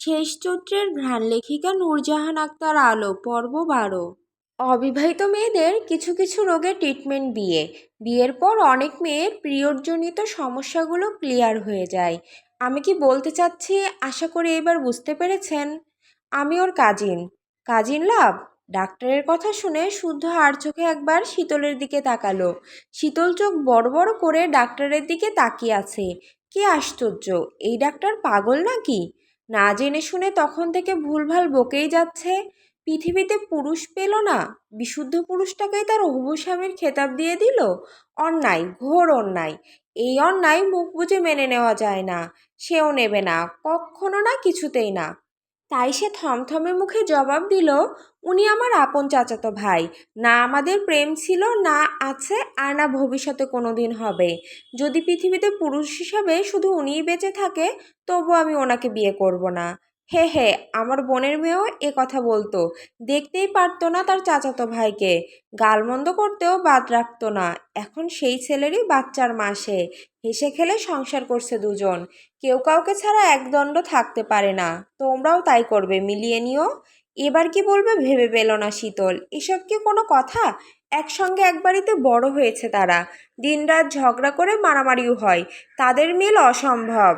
শেষ চরিত্রের ঘ্রাণ লেখিকা নূরজাহান আক্তার আলো পর্ব 12। অবিবাহিত মেয়েদের কিছু কিছু রোগের ট্রিটমেন্ট বিয়ের পর অনেক মেয়ের পিরিয়ডজনিত সমস্যাগুলো ক্লিয়ার হয়ে যায়। আমি কি বলতে চাচ্ছি আশা করি এবার বুঝতে পেরেছেন। আমি ওর কাজিন। কাজিন লাভ। ডাক্তারের কথা শুনে শুদ্ধ আর চোখে একবার শীতলের দিকে তাকালো। শীতল চোখ বড় বড় করে ডাক্তারের দিকে তাকিয়ে আছে। কি আশ্চর্য, এই ডাক্তার পাগল নাকি? না জেনে শুনে তখন থেকে ভুলভাল বকেই যাচ্ছে। পৃথিবীতে পুরুষ পেল না, বিশুদ্ধ পুরুষটাকেই তার হবু স্বামীর খেতাব দিয়ে দিল। অন্যায়, ঘোর অন্যায়। এই অন্যায় মুখ বুজে মেনে নেওয়া যায় না। সেও নেবে না, কখনো না, কিছুতেই না। তাই সে থমথমে মুখে জবাব দিল, উনি আমার আপন চাচাতো ভাই। না আমাদের প্রেম ছিল, না আছে, আর না ভবিষ্যতে কোনো দিন হবে। যদি পৃথিবীতে পুরুষ হিসাবে শুধু উনিই বেঁচে থাকে, তবু আমি ওনাকে বিয়ে করব না। হে হে, আমার বোনের মেয়েও এ কথা বলতো। দেখতেই পারতো না তার চাচাতো ভাইকে। গালমন্দ করতেও বাদ রাখতো না। এখন সেই ছেলেরই বাচ্চার মা সে। হেসে খেলে সংসার করছে দুজন। কেউ কাউকে ছাড়া একদণ্ড থাকতে পারে না। তোমরাও তাই করবে, মিলিয়ে নিও। এবার কি বলবে ভেবে পেল না শীতল। এসব কি কোনো কথা? একসঙ্গে এক বাড়িতে বড় হয়েছে তারা। দিনরাত ঝগড়া করে মারামারিও হয়। তাদের মিল অসম্ভব।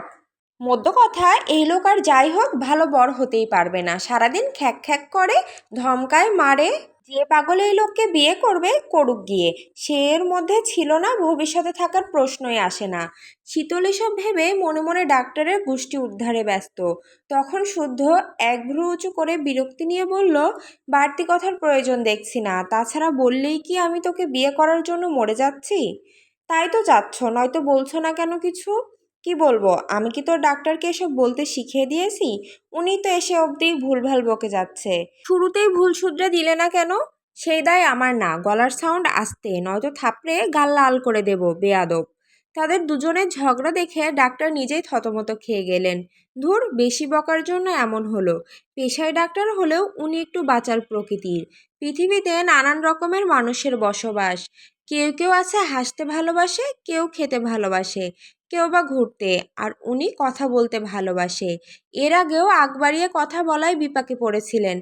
মধ্য কথা, এই লোক আর যাই হোক ভালো বর হতেই পারবে না। সারাদিন খ্যাক খ্যাক করে, ধমকায়, মারে। যে পাগল এই লোককে বিয়ে করবে করুক গিয়ে। সে এর মধ্যে ছিল না, ভবিষ্যতে থাকার প্রশ্নই আসে না। শীতল এসব ভেবে মনে মনে ডাক্তারের গোষ্ঠী উদ্ধারে ব্যস্ত। তখন শুদ্ধ এক ভ্রু উঁচু করে বিরক্তি নিয়ে বলল, বাড়তি কথার প্রয়োজন দেখছি না। তাছাড়া বললেই কি আমি তোকে বিয়ে করার জন্য মরে যাচ্ছি? তাই তো চাচ্ছ, নয়তো বলছো না কেন কিছু? কি বলবো? আমি কি তোর ডাক্তারকে এসব বলতে শিখিয়ে দিয়েছি? উনি তো এসে অবধি ভুলভাল বকে যাচ্ছে। শুরুতেই ভুল শুধরে দিলে না কেন? সেই দায় আমার না। গলার সাউন্ড আস্তে, নয়তো থাপড়ে গাল লাল করে দেব, বেয়াদব। তাদের দুজনের ঝগড়া দেখে ডাক্তার নিজেই থতমত খেয়ে গেলেন। ধুর, বেশি বকার জন্য এমন হলো। পেশায় ডাক্তার হলেও উনি একটু বাচাল প্রকৃতির। পৃথিবীতে নানান রকমের মানুষের বসবাস। কেউ কেউ আছে হাসতে ভালোবাসে, কেউ খেতে ভালোবাসে, কেউ বা ঘুরতে, আর উনি কথা বলতে ভালোবাসে। এর আগেও আগ বাড়িয়ে কথা বলায় বিপাকে পড়েছিলেন।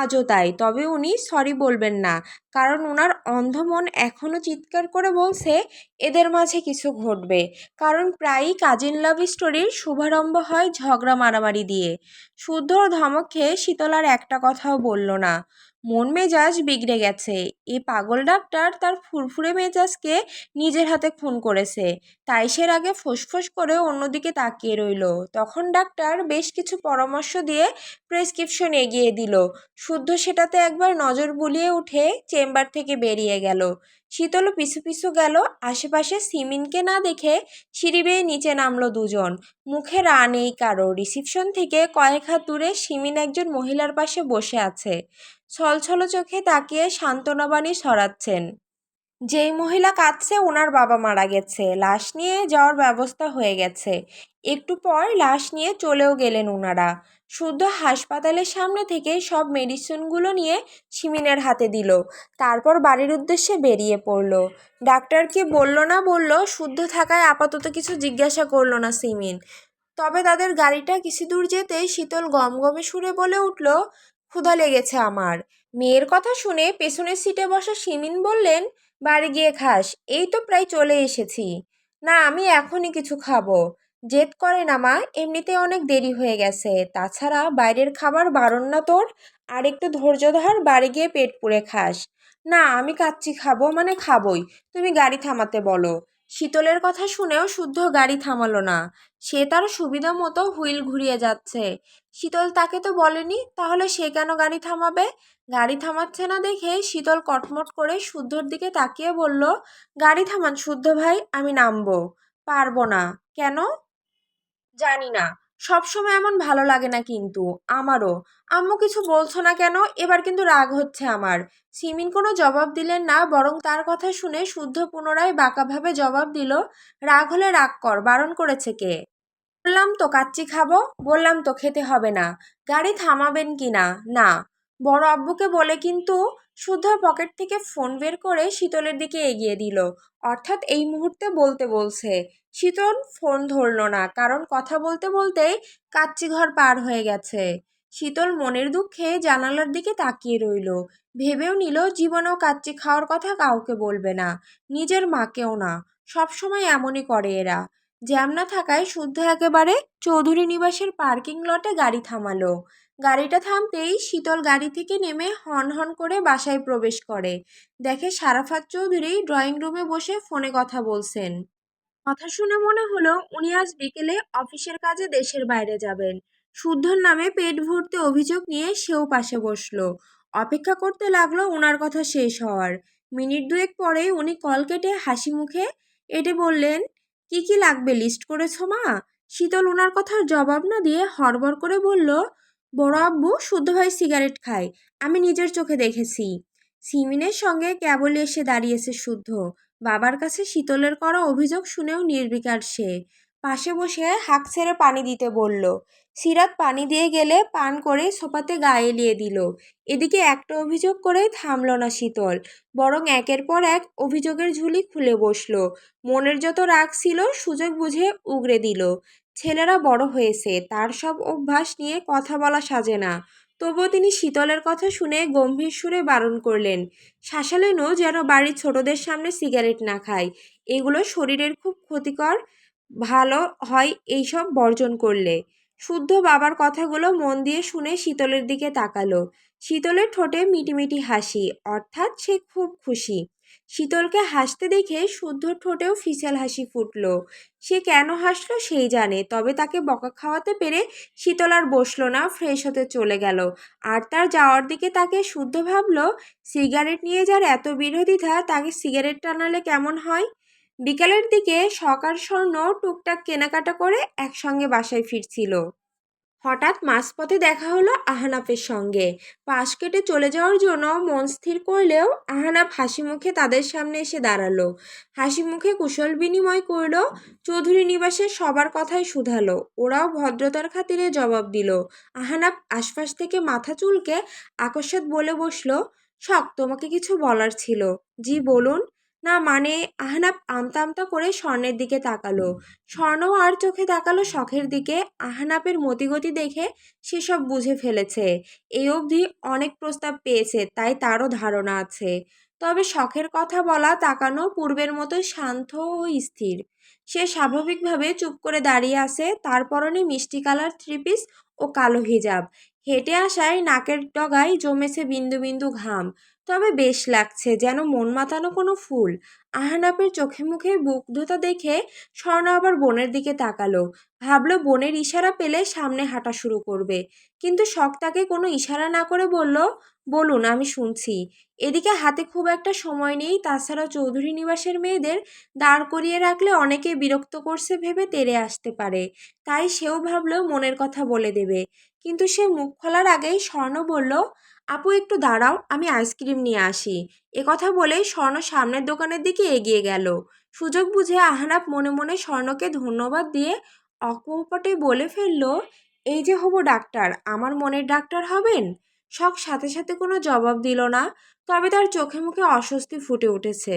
আজও তাই। তবে উনি সরি বলবেন না, কারণ ওনার অন্ধ মন এখনও চিৎকার করে বলছে এদের মাঝে কিছু ঘটবে। কারণ প্রায়ই কাজিন লাভ স্টোরির শুভারম্ভ হয় ঝগড়া মারামারি দিয়ে। শুদ্ধ ধমক খেয়ে শীতল আর একটা কথাও বলল না। মন মেজাজ বিগড়ে গেছে। এই পাগল ডাক্তার তার ফুরফুরে মেজাজকে নিজের হাতে খুন করেছে। তাই সে আগে ফোঁসফোঁস করে অন্যদিকে তাকিয়ে রইল। তখন ডাক্তার বেশ কিছু পরামর্শ দিয়ে প্রেসক্রিপশন এগিয়ে দিল। শুদ্ধ সেটাতে একবার নজর বুলিয়ে উঠে চেম্বার থেকে বেরিয়ে গেল। শীতল পিছু পিছু গেল। আশেপাশে সিমিনকে না দেখে সিঁড়ি বেয়ে নিচে নামলো দুজন। মুখে রা নেই কারো। রিসিপশন থেকে কয়েক হাত দূরে সিমিন একজন মহিলার পাশে বসে আছে। ছলছল চোখে তাকিয়ে সান্ত্বনাবাণী ছড়াচ্ছেন। যেই মহিলা কাঁদছে ওনার বাবা মারা গেছে, লাশ নিয়ে যাওয়ার ব্যবস্থা হয়ে গেছে। একটু পর লাশ নিয়ে চলেও গেলেন ওনারা। শুদ্ধ হাসপাতালের সামনে থেকে সব মেডিসিনগুলো নিয়ে সিমিনের হাতে দিল। তারপর বাড়ির উদ্দেশ্যে বেরিয়ে পড়ল। ডাক্তারকে বলল না বলল, শুদ্ধ থাকায় আপাতত কিছু জিজ্ঞাসা করলো না সিমিন। তবে তাদের গাড়িটা কিছু দূর যেতেই শীতল গমগমে সুরে বলে উঠল, ক্ষুধা লেগেছে আমার। মেয়ের কথা শুনে পেছনের সিটে বসা সিমিন বললেন, বাড়ি গিয়ে খাস, এই তো প্রায় চলে এসেছি। না, আমি এখনই কিছু খাবো। জেদ করে না মা, এমনিতে অনেক দেরি হয়ে গেছে। তাছাড়া বাইরের খাবার বারণ না তোর? আর একটু ধৈর্য ধর, বাড়ি গিয়ে পেট পুড়ে খাস। না, আমি কাচ্চি খাবো মানে খাবোই। তুমি গাড়ি থামাতে বলো। শীতলের কথা শুনেও শুদ্ধ গাড়ি থামালো না। সে তার সুবিধা মতো হুইল ঘুরিয়ে যাচ্ছে। শীতল তাকে তো বলেনি, তাহলে সে কেন গাড়ি থামাবে? গাড়ি থামাচ্ছে না দেখে শীতল কটমট করে শুদ্ধর দিকে তাকিয়ে বলল, গাড়ি থামান শুদ্ধ ভাই, আমি নামবো। পারবো না। কেন? জানি না। সবসময় এমন ভালো লাগে না কিন্তু। আমারও। আম্মু কিছু বলছো না কেন? এবার কিন্তু রাগ হচ্ছে আমার। সিমিন কোনো জবাব দিলেন না, বরং তার কথা শুনে শুদ্ধ পুনরায় বাঁকাভাবে জবাব দিল, রাগ হলে রাগ কর, বারণ করেছে কে? বললাম তো কাচ্চি খাবো। বললাম তো খেতে হবে না। গাড়ি থামাবেন কি না? না। বড় আব্বুকে বলে কিন্তু। শুদ্ধ পকেট থেকে ফোন বের করে শীতলের দিকে এগিয়ে দিল। অর্থাৎ এই মুহূর্তে বলতে বলছে, শীতল ফোন ধরল না, কারণ কথা বলতে বলতেই কাচ্চি ঘর পার হয়ে গেছে। শীতল মনের দুঃখে জানালার দিকে তাকিয়ে রইল। ভেবেও নিল জীবনেও কাচ্চি খাওয়ার কথা কাউকে বলবে না, নিজের মাকেও না। সবসময় এমনই করে এরা। জ্যাম না থাকায় শুদ্ধ একেবারে চৌধুরী নিবাসের পার্কিং লটে গাড়ি থামালো। গাড়িটা থামতেই শীতল গাড়ি থেকে নেমে হন হন করে বাসায় প্রবেশ করে। দেখে সারাফাত চৌধুরী ড্রয়িং রুমে বসে ফোনে কথা বলছেন। কথা শুনে মনে হলো উনি আজ বিকেলে অফিসের কাজে দেশের বাইরে যাবেন। শুদ্ধর নামে পেট ভর্তি অভিযোগ নিয়ে সেও পাশে বসলো। অপেক্ষা করতে লাগলো ওনার কথা শেষ হওয়ার। মিনিট দুয়েক পরেই উনি কল কেটে হাসি মুখে এটে বললেন, কি কি লাগবে লিস্ট করেছো মা? শীতল ওনার কথার জবাব না দিয়ে হড়বড় করে বলল, বড় আব্বু শুদ্ধ ভাই সিগারেট খায়, আমি নিজের চোখে দেখেছি। সিমিনের সঙ্গে কেবল এসে দাঁড়িয়েছে শুদ্ধ। বাবার কাছে শীতলের করা অভিযোগ শুনেও নির্বিকার সে। পাশে বসে হাঁক ছেড়ে পানি দিতে বলল। সিরাত পানি দিয়ে গেলে পান করে সোফাতে গায়ে এলিয়ে দিল। এদিকে একটা অভিযোগ করে থামল না শীতল, বরং একের পর এক অভিযোগের ঝুলি খুলে বসলো। মনের যত রাগ ছিল সুযোগ বুঝে উগরে দিল। ছেলেরা বড় হয়েছে, তার সব অভ্যাস নিয়ে কথা বলা সাজে না। তবুও তিনি শীতলের কথা শুনে গম্ভীর সুরে বারণ করলেন, শাসালেনও যেন বাড়ির ছোটদের সামনে সিগারেট না খায়, এগুলো শরীরের খুব ক্ষতিকর, ভালো হয় এইসব বর্জন করলে। শুদ্ধ বাবার কথাগুলো মন দিয়ে শুনে শীতলের দিকে তাকালো। শীতলের ঠোঁটে মিটিমিটি হাসি, অর্থাৎ সে খুব খুশি। শীতলকে হাসতে দেখে শুদ্ধর ঠোঁটেও ফিসেল হাসি ফুটল। সে কেন হাসলো সেই জানে, তবে তাকে বকা খাওয়াতে পেরে শীতল আর বসলো না, ফ্রেশ হতে চলে গেল। আর তার যাওয়ার দিকে তাকে শুদ্ধ ভাবল, সিগারেট নিয়ে যার এত বিরোধিতা, তাকে সিগারেট টানালে কেমন হয়। বিকালের দিকে সকার স্বর্ণ টুকটাক কেনাকাটা করে একসঙ্গে বাসায় ফিরছিল। হঠাৎ মাঝপথে দেখা হলো আহনাফের সঙ্গে। পাশ কেটে চলে যাওয়ার জন্য মন স্থির করলেও আহনাফ হাসি মুখে তাদের সামনে এসে দাঁড়ালো। হাসি মুখে কুশল বিনিময় করলো। চৌধুরী নিবাসের সবার কথাই শুধালো, ওরাও ভদ্রতার খাতিরে জবাব দিল। আহনাফ আশপাশ থেকে মাথা চুলকে আকস্মাৎ বলে বসলো, শখ, তোমাকে কিছু বলার ছিল। জি বলুন। না মানে, আহনাফ আমতা আমতা করে স্বর্ণের দিকে তাকালো। স্বর্ণ আর চোখে তাকালো শখের দিকে। আহনাপের মতিগতি দেখে সেসব বুঝে ফেলেছে। এই অবধি অনেক প্রস্তাব পেয়েছে, তাই তারও ধারণা আছে। তবে শখের কথা বলা তাকানো পূর্বের মতো শান্ত ও স্থির। সে স্বাভাবিকভাবে চুপ করে দাঁড়িয়ে আছে, তার পরনে মিষ্টি কালার থ্রি পিস ও কালো হিজাব। হেঁটে আসায় নাকের ডগায় জমেছে বিন্দু বিন্দু ঘাম, তবে বেশ লাগছে, যেন মন মাতানো কোনো ফুল। আহনাপের চোখে মুখে মুগ্ধতা দেখে স্বর্ণ আবার বোনের দিকে তাকালো। ভাবলো বোনের ইশারা পেলে সামনে হাঁটা শুরু করবে। কিন্তু শখ তাকে কোনো ইশারা না করে বলল, বলুন, আমি শুনছি। এদিকে হাতে খুব একটা সময় নেই, তাছাড়া চৌধুরী নিবাসের মেয়েদের দাঁড় করিয়ে রাখলে অনেকে বিরক্ত করছে ভেবে তেড়ে আসতে পারে। তাই সেও ভাবলো মনের কথা বলে দেবে। কিন্তু সে মুখ খোলার আগেই স্বর্ণ বলল, আপু একটু দাঁড়াও, আমি আইসক্রিম নিয়ে আসি। কথা বলেই স্বর্ণ সামনের দোকানের দিকে এগিয়ে গেল। সুযোগ বুঝে আহনাফ মনে মনে স্বর্ণকে ধন্যবাদ দিয়ে অকপটে বলে ফেলল, এই যে হবু ডাক্তার, আমার মনের ডাক্তার হবেন। শখ সাথে সাথে কোনো জবাব দিল না, তবে তার চোখে মুখে অস্বস্তি ফুটে উঠেছে।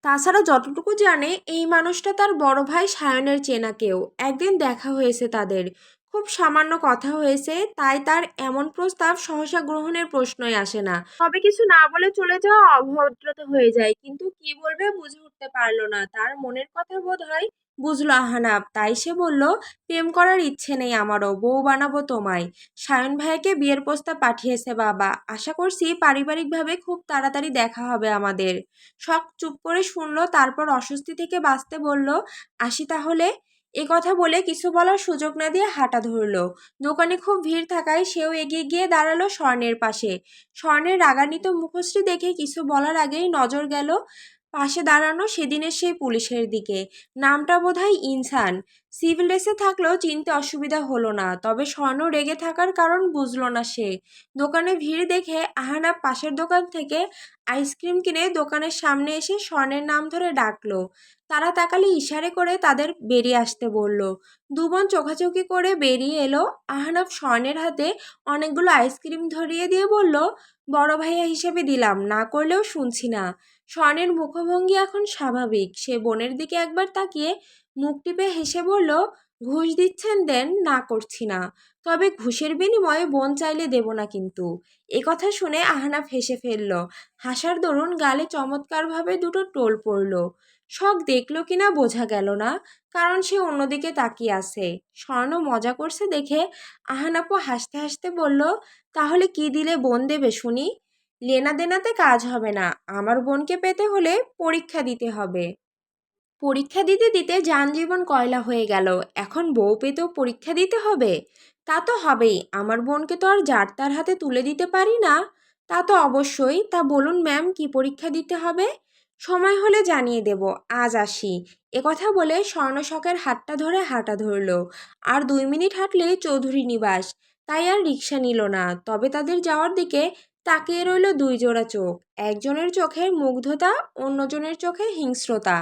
তাছাড়া যতটুকু জানে, এই মানুষটা তার বড় ভাই সায়নের চেনা কেউ। একদিন দেখা হয়েছে তাদের, খুব সামান্য কথা হয়েছে, তাই তার এমন প্রস্তাব সহসা গ্রহণের প্রশ্নই আসে না। তবে কিছু না বলে চলে যাওয়া অভদ্রতা হয়ে যায়, কিন্তু কি বলবে বুঝে উঠতে পারলো না। তার মনের কথা বোধ হয় বুঝলো আহনাব, তাই সে বলল, প্রেম করার ইচ্ছে নেই আমারও, বউ বানাবো তোমায়। সায়ন ভাইকে বিয়ের প্রস্তাব পাঠিয়েছে বাবা, আশা করছি পারিবারিকভাবে খুব তাড়াতাড়ি দেখা হবে আমাদের। শখ চুপ করে শুনলো, তারপর অস্বস্তি থেকে বাঁচতে বলল, আসি তাহলে। কথা বলে কিছু বলার সুযোগ না দিয়ে হাঁটা ধরলো। দোকানে খুব ভিড় থাকায় সেও এগিয়ে গিয়ে দাঁড়ালো স্বর্ণের পাশে। স্বর্ণের রাগান্বিত মুখশ্রী দেখে কিছু বলার আগেই নজর গেল পাশে দাঁড়ানো সেদিনের সেই পুলিশের দিকে। নামটা বোধহয় ইনসান। সিভিল ড্রেসে থাকলেও চিনতে অসুবিধা হলো না, তবে স্বর্ণ রেগে থাকার কারণ বুঝলো না সে। দোকানে ভিড় দেখে আহানা পাশের দোকান থেকে আইসক্রিম কিনে দোকানের সামনে এসে স্বর্ণের নাম ধরে ডাকলো। তারা তাকালে ইশারে করে তাদের বেরিয়ে আসতে বলল। দুবোন চোখাচোখি করে বেরিয়ে এলো। আহনাফ স্বর্ণের হাতে অনেকগুলো আইসক্রিম ধরিয়ে দিয়ে বলল, বড় ভাইয়া হিসেবে দিলাম, না করলেও শুনছি না। স্বর্ণের মুখভঙ্গি এখন স্বাভাবিক। সে বোনের দিকে একবার তাকিয়ে মুখ টিপে হেসে বলল, ঘুষ দিচ্ছেন দেন, না করছি না, তবে ঘুষের বিনিময়ে বোন চাইলে দেব না কিন্তু। এ কথা শুনে আহনাফ হেসে ফেলল। হাসার দরুন গালে চমৎকারভাবে দুটো টোল পড়ল। শখ দেখলো কিনা বোঝা গেল না, কারণ সে অন্যদিকে তাকিয়ে আছে। স্বর্ণ মজা করছে দেখে আহনাফও হাসতে হাসতে বলল, তাহলে কি দিলে বোন দেবে শুনি? লেনা দেনাতে কাজ হবে না, আমার বোনকে পেতে হলে পরীক্ষা দিতে হবে। পরীক্ষা দিতে দিতে যানজীবন কয়লা হয়ে গেল, এখন বউ পেতেও পরীক্ষা দিতে হবে? তা তো হবেই, আমার বোনকে তো আর যার তার হাতে তুলে দিতে পারি না। তা তো অবশ্যই, তা বলুন ম্যাম, কি পরীক্ষা দিতে হবে? সময় হলে জানিয়ে দেব, আজ আসি। একথা বলে স্বর্ণ শখের হাতটা ধরে হাঁটা ধরল। আর 2 মিনিট হাঁটলেই চৌধুরী নিবাস, তাই আর রিক্সা নিল না। তবে তাদের যাওয়ার দিকে তাকিয়ে রইল দুই জোড়া চোখ, একজনের চোখে মুগ্ধতা, অন্যজনের চোখে হিংস্রতা।